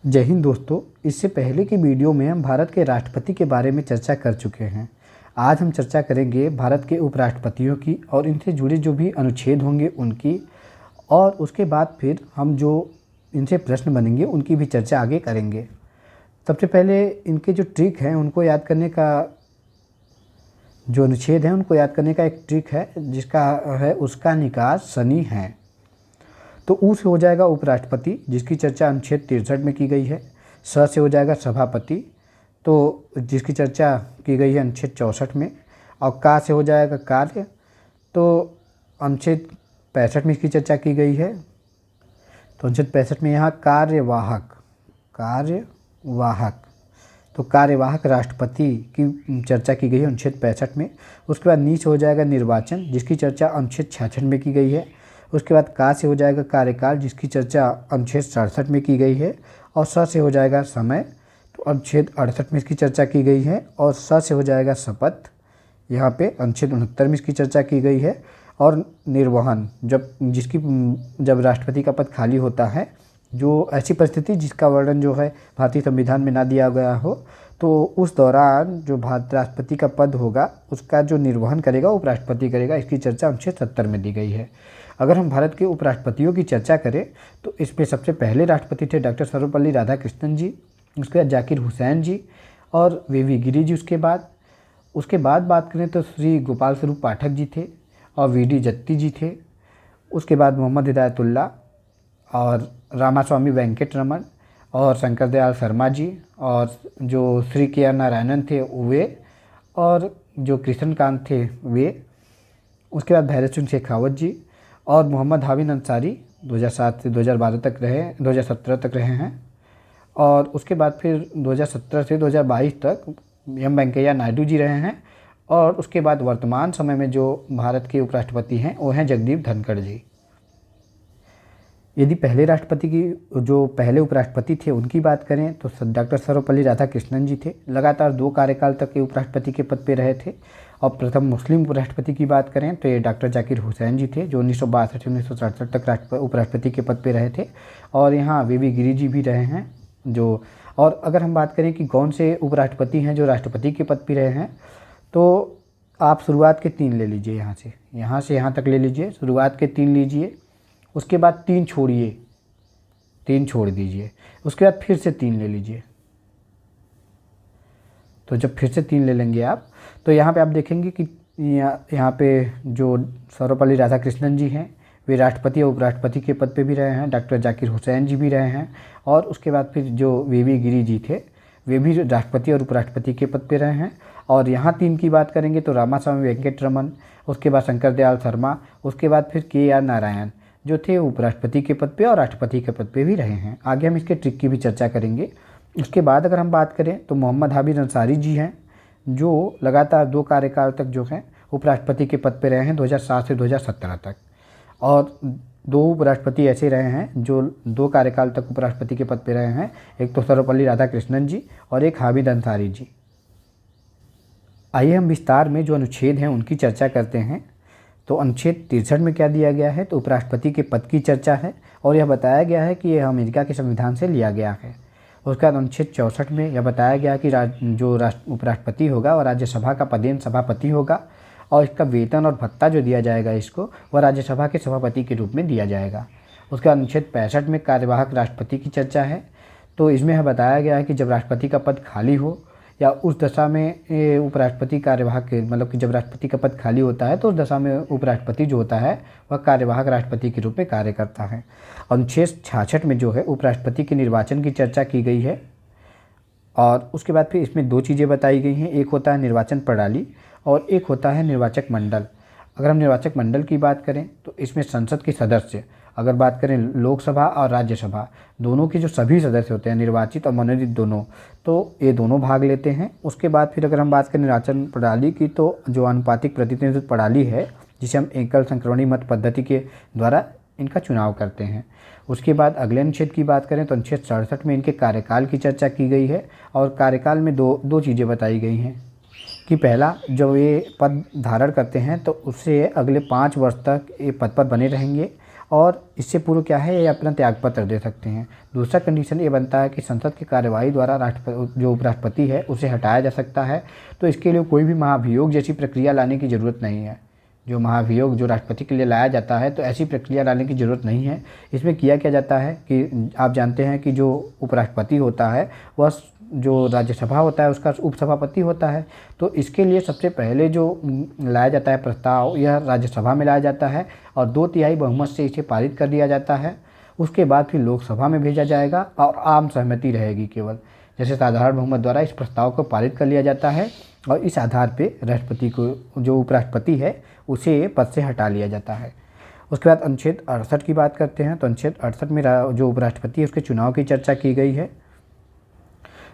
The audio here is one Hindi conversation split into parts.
जय हिंद दोस्तों। इससे पहले की वीडियो में हम भारत के राष्ट्रपति के बारे में चर्चा कर चुके हैं। आज हम चर्चा करेंगे भारत के उपराष्ट्रपतियों की और इनसे जुड़े जो भी अनुच्छेद होंगे उनकी, और उसके बाद फिर हम जो इनसे प्रश्न बनेंगे उनकी भी चर्चा आगे करेंगे। सबसे पहले इनके जो ट्रिक हैं उनको याद करने का, जो अनुच्छेद हैं उनको याद करने का एक ट्रिक है जिसका है उसका निकास शनि है। तो ऊ से हो जाएगा उपराष्ट्रपति, जिसकी चर्चा अनुच्छेद 63 में की गई है। स से हो जाएगा सभापति, तो जिसकी चर्चा की गई है अनुच्छेद 64 में। और का से हो जाएगा कार्य, तो अनुच्छेद 65 में इसकी चर्चा की गई है। तो अनुच्छेद 65 में यहाँ कार्यवाहक तो कार्यवाहक राष्ट्रपति की चर्चा की गई है अनुच्छेद 65 में। उसके बाद नी से हो जाएगा निर्वाचन, जिसकी चर्चा अनुच्छेद 66 में की गई है। उसके बाद का से हो जाएगा कार्यकाल, जिसकी चर्चा अनुच्छेद 67 में की गई है। और स से हो जाएगा समय, तो अनुच्छेद 68 में इसकी चर्चा की गई है। और स से हो जाएगा शपथ, यहाँ पे अनुच्छेद 69 में इसकी चर्चा की गई है। और निर्वहन, जब राष्ट्रपति का पद खाली होता है, जो ऐसी परिस्थिति जिसका वर्णन जो है भारतीय संविधान में ना दिया गया हो, तो उस दौरान जो भारत राष्ट्रपति का पद होगा उसका जो निर्वहन करेगा उपराष्ट्रपति करेगा। इसकी चर्चा अनुच्छेद 70 में दी गई है। अगर हम भारत के उपराष्ट्रपतियों की चर्चा करें तो इसमें सबसे पहले राष्ट्रपति थे डॉक्टर सर्वपल्ली राधाकृष्णन जी, उसके बाद जाकिर हुसैन जी और वी गिरी जी। उसके बाद बात करें तो श्री गोपाल स्वरूप पाठक जी थे और वी जत्ती जी थे। उसके बाद मोहम्मद हिदायतुल्ला और रामास्वामी वेंकट रमन और शंकर दयाल शर्मा जी, और जो श्री के आर नारायणन थे वे, और जो कृष्णकांत थे वे। उसके बाद भैरव सिंह शेखावत जी और मोहम्मद हामिद अंसारी 2007 से 2017 तक रहे हैं। और उसके बाद फिर 2017 से 2022 तक एम वेंकैया नायडू जी रहे हैं। और उसके बाद वर्तमान समय में जो भारत के उपराष्ट्रपति हैं वो हैं जगदीप धनखड़ जी। यदि पहले उपराष्ट्रपति थे उनकी बात करें तो डॉक्टर सर्वपल्ली राधाकृष्णन जी थे, लगातार 2 कार्यकाल तक के उपराष्ट्रपति के पद पे रहे थे। और प्रथम मुस्लिम उपराष्ट्रपति की बात करें तो ये डॉक्टर जाकिर हुसैन जी थे, जो 1962 से 1967 तक उपराष्ट्रपति के पद पे रहे थे। और यहाँ वी गिरी जी भी रहे हैं जो। और अगर हम बात करें कि कौन से उपराष्ट्रपति हैं जो राष्ट्रपति के पद पे रहे हैं, तो आप शुरुआत के 3 ले लीजिए, यहाँ से यहाँ तक ले लीजिए, शुरुआत के 3 लीजिए। उसके बाद 3 छोड़ दीजिए, उसके बाद फिर से 3 ले लीजिए। तो जब फिर से 3 ले लेंगे आप, तो यहाँ पे आप देखेंगे कि यहाँ पे जो सर्वपल्ली राधाकृष्णन जी हैं वे राष्ट्रपति और उपराष्ट्रपति के पद पे भी रहे हैं, डॉक्टर जाकिर हुसैन जी भी रहे हैं। और उसके बाद फिर जो वी गिरी जी थे वे भी राष्ट्रपति और उपराष्ट्रपति के पद पे रहे हैं। और यहाँ 3 की बात करेंगे तो रामास्वामी वेंकट रमन, उसके बाद शंकर दयाल शर्मा, उसके बाद फिर के आर नारायण जो थे उपराष्ट्रपति के पद पे और राष्ट्रपति के पद पे भी रहे हैं। आगे हम इसके ट्रिक की भी चर्चा करेंगे। उसके बाद अगर हम बात करें तो मोहम्मद हामिद अंसारी जी हैं, जो लगातार 2 कार्यकाल तक जो हैं उपराष्ट्रपति के पद पे रहे हैं 2007 से 2017 तक। और 2 उपराष्ट्रपति ऐसे रहे हैं जो 2 कार्यकाल तक उपराष्ट्रपति के पद पे रहे हैं, एक तो सर्वपल्ली राधाकृष्णन जी और एक हामिद अंसारी जी। आइए हम विस्तार में जो अनुच्छेद हैं उनकी चर्चा करते हैं। तो अनुच्छेद 63 में क्या दिया गया है, तो उपराष्ट्रपति के पद की चर्चा है और यह बताया गया है कि यह अमेरिका के संविधान से लिया गया है। उसके बाद अनुच्छेद 64 में यह बताया गया कि जो उपराष्ट्रपति होगा वह राज्यसभा का पदेन सभापति होगा, और इसका वेतन और भत्ता जो दिया जाएगा इसको वह राज्यसभा के सभापति के रूप में दिया जाएगा। उसके बाद अनुच्छेद 65 में कार्यवाहक राष्ट्रपति की चर्चा है। तो इसमें यह बताया गया है कि जब राष्ट्रपति का पद खाली हो या उस दशा में उपराष्ट्रपति कार्यवाहक, मतलब कि जब राष्ट्रपति का पद खाली होता है तो उस दशा में उपराष्ट्रपति जो होता है वह कार्यवाहक राष्ट्रपति के रूप में कार्य करता है। अनुच्छेद 66 में जो है उपराष्ट्रपति के निर्वाचन की चर्चा की गई है। और उसके बाद फिर इसमें 2 चीज़ें बताई गई हैं, एक होता है निर्वाचन प्रणाली और एक होता है निर्वाचक मंडल। अगर हम निर्वाचक मंडल की बात करें तो इसमें संसद के सदस्य, अगर बात करें लोकसभा और राज्यसभा दोनों के जो सभी सदस्य होते हैं निर्वाचित और मनोनीत दोनों, तो ये दोनों भाग लेते हैं। उसके बाद फिर अगर हम बात करें निर्वाचन प्रणाली की, तो जो अनुपातिक प्रतिनिधित्व प्रणाली है जिसे हम एकल संक्रमणी मत पद्धति के द्वारा इनका चुनाव करते हैं। उसके बाद अगले अनुच्छेद की बात करें तो अनुच्छेद 67 में इनके कार्यकाल की चर्चा की गई है। और कार्यकाल में दो चीज़ें बताई गई हैं कि पहला, जब ये पद धारण करते हैं तो उससे अगले 5 वर्ष तक ये पद पर बने रहेंगे। और इससे पूर्व क्या है, ये अपना त्यागपत्र दे सकते हैं। दूसरा कंडीशन ये बनता है कि संसद की कार्यवाही द्वारा जो उपराष्ट्रपति है उसे हटाया जा सकता है। तो इसके लिए कोई भी महाभियोग जैसी प्रक्रिया लाने की ज़रूरत नहीं है। जो महाभियोग जो राष्ट्रपति के लिए लाया जाता है, तो ऐसी प्रक्रिया लाने की ज़रूरत नहीं है। इसमें किया क्या जाता है कि आप जानते हैं कि जो उपराष्ट्रपति होता है वह जो राज्यसभा होता है उसका उपसभापति होता है। तो इसके लिए सबसे पहले जो लाया जाता है प्रस्ताव, यह राज्यसभा में लाया जाता है और 2/3 बहुमत से इसे पारित कर दिया जाता है। उसके बाद फिर लोकसभा में भेजा जाएगा और आम सहमति रहेगी केवल। जैसे साधारण बहुमत द्वारा इस प्रस्ताव को पारित कर लिया जाता है और इस आधार पे राष्ट्रपति को, जो उपराष्ट्रपति है, उसे पद से हटा लिया जाता है। उसके बाद अनुच्छेद 68 की बात करते हैं। तो अनुच्छेद 68 में जो उपराष्ट्रपति है उसके चुनाव की चर्चा की गई है।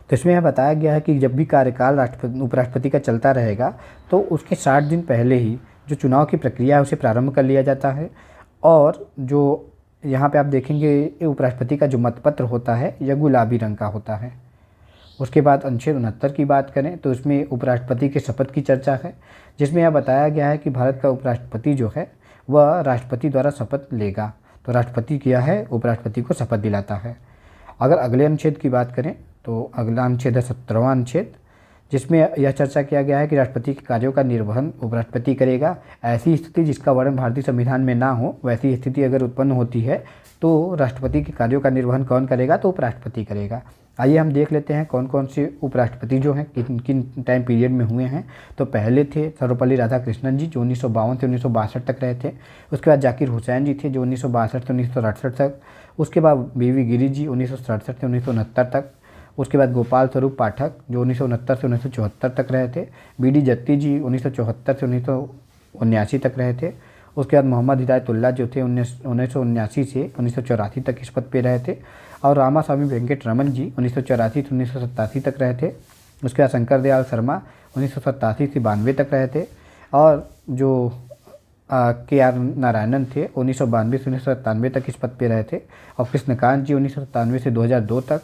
तो इसमें यह बताया गया है कि जब भी कार्यकाल उपराष्ट्रपति का चलता रहेगा तो उसके 60 दिन पहले ही जो चुनाव की प्रक्रिया है उसे प्रारंभ कर लिया जाता है। और जो यहाँ पे आप देखेंगे उपराष्ट्रपति का जो मतपत्र होता है यह गुलाबी रंग का होता है। उसके बाद अनुच्छेद 69 की बात करें तो इसमें उपराष्ट्रपति के शपथ की चर्चा है, जिसमें यह बताया गया है कि भारत का उपराष्ट्रपति जो है वह राष्ट्रपति द्वारा शपथ लेगा। तो राष्ट्रपति किया है उपराष्ट्रपति को शपथ दिलाता है। अगर अगले अनुच्छेद की बात करें तो अगला अनुच्छेद है 17वां अनुच्छेद, जिसमें यह चर्चा किया गया है कि राष्ट्रपति के कार्यों का निर्वहन उपराष्ट्रपति करेगा। ऐसी स्थिति जिसका वर्णन भारतीय संविधान में ना हो, वैसी स्थिति अगर उत्पन्न होती है तो राष्ट्रपति के कार्यों का निर्वहन कौन करेगा, तो उपराष्ट्रपति करेगा। आइए हम देख लेते हैं कौन कौन से उपराष्ट्रपति जो हैं किन किन टाइम पीरियड में हुए हैं। तो पहले थे सर्वपल्ली राधाकृष्णन जी, जो 1952 से 1962 तक रहे थे। उसके बाद जाकिर हुसैन जी थे, जो 1962 से 1968 तक। उसके बाद बीवी गिरी जी 1967 से 1969 तक। उसके बाद गोपाल स्वरूप पाठक, जो 1969 से 1974 तक रहे थे। बी.डी. जत्ती जी 1974 से 1979 तक रहे थे। उसके बाद मोहम्मद हिदायतुल्लाह जो थे 1979 से 1984 तक इस पद पे रहे थे। और रामास्वामी वेंकटरमन जी 1984 से 1987 तक रहे थे। उसके बाद शंकर दयाल शर्मा 1987 से 92 तक रहे थे। और जो के.आर. नारायणन थे 1992 से 1997 तक इस पद पे रहे थे। और कृष्णकांत जी 1997 से 2002 तक,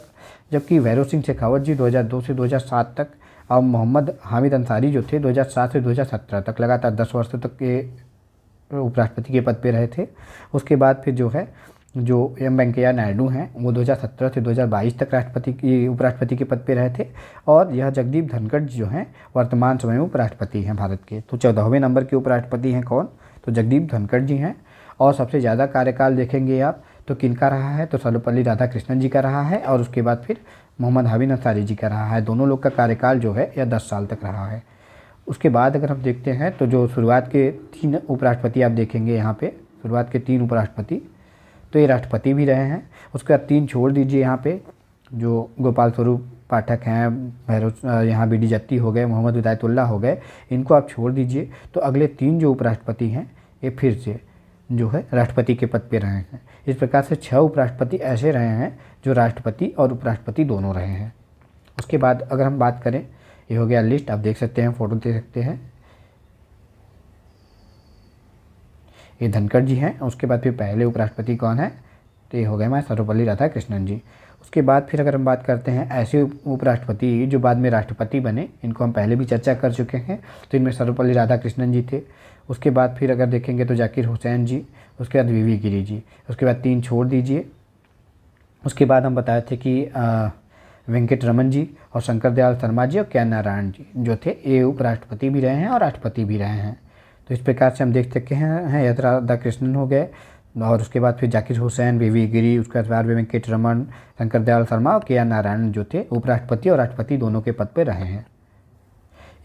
जबकि भैरव सिंह शेखावत जी 2002 से 2007 तक। और मोहम्मद हामिद अंसारी जो थे 2007 से 2017 तक लगातार 10 वर्षों तक के उपराष्ट्रपति के पद पे रहे थे। उसके बाद फिर जो है जो एम वेंकैया नायडू हैं वो 2017 से 2022 तक उपराष्ट्रपति के पद पे रहे थे। और यह जगदीप धनखड़ जो हैं वर्तमान समय में उपराष्ट्रपति हैं भारत के। तो 14वें नंबर के उपराष्ट्रपति हैं कौन, तो जगदीप धनखड़ जी हैं। और सबसे ज़्यादा कार्यकाल देखेंगे आप तो किनका रहा है, तो सर्वपल्ली राधाकृष्णन जी का रहा है। और उसके बाद फिर मोहम्मद हामिद अंसारी जी का रहा है। दोनों लोग का कार्यकाल जो है यह 10 साल तक रहा है। उसके बाद अगर हम देखते हैं तो जो शुरुआत के 3 उपराष्ट्रपति आप देखेंगे यहाँ पे, शुरुआत के 3 उपराष्ट्रपति तो ये राष्ट्रपति भी रहे हैं। उसके बाद 3 छोड़ दीजिए यहाँ पे, जो गोपाल स्वरूप पाठक हैं, भैरव यहाँ बी.डी. जत्ती हो गए, मोहम्मद हिदायतुल्लाह हो गए, इनको आप छोड़ दीजिए। तो अगले 3 जो उपराष्ट्रपति हैं ये फिर से जो है राष्ट्रपति के पद पे रहे हैं। इस प्रकार से 6 उपराष्ट्रपति ऐसे रहे हैं जो राष्ट्रपति और उपराष्ट्रपति दोनों रहे हैं। उसके बाद अगर हम बात करें, ये हो गया लिस्ट, आप देख सकते हैं, फोटो देख सकते हैं, ये धनखड़ जी हैं। उसके बाद फिर पहले उपराष्ट्रपति कौन है, तो ये हो गए हमारे सर्वपल्ली राधाकृष्णन जी। उसके बाद फिर अगर हम बात करते हैं ऐसे उपराष्ट्रपति जो बाद में राष्ट्रपति बने, इनको हम पहले भी चर्चा कर चुके हैं। तो इनमें सर्वपल्ली राधाकृष्णन जी थे। उसके बाद फिर अगर देखेंगे तो जाकिर हुसैन जी, उसके बाद वी.वी. गिरी जी, उसके बाद 3 छोड़ दीजिए। उसके बाद हम बताए थे कि वेंकटरमन जी और शंकर दयाल शर्मा जी और के.आर. नारायण जी जो थे ये उपराष्ट्रपति भी रहे हैं और राष्ट्रपति भी रहे हैं। तो इस प्रकार से हम देख सकते हैं राधाकृष्णन हो गए, और उसके बाद फिर जाकिर हुसैन, वी.वी. गिरी, उसके बाद वेंकटरमन, शंकर दयाल शर्मा और के.आर. नारायण जो थे उपराष्ट्रपति और राष्ट्रपति दोनों के पद पर रहे हैं।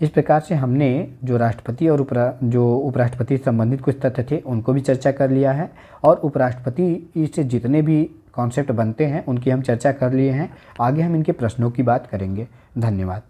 इस प्रकार से हमने जो राष्ट्रपति और उपराष्ट्रपति से संबंधित कुछ तथ्य थे उनको भी चर्चा कर लिया है, और उपराष्ट्रपति से जितने भी कॉन्सेप्ट बनते हैं उनकी हम चर्चा कर लिए हैं। आगे हम इनके प्रश्नों की बात करेंगे। धन्यवाद।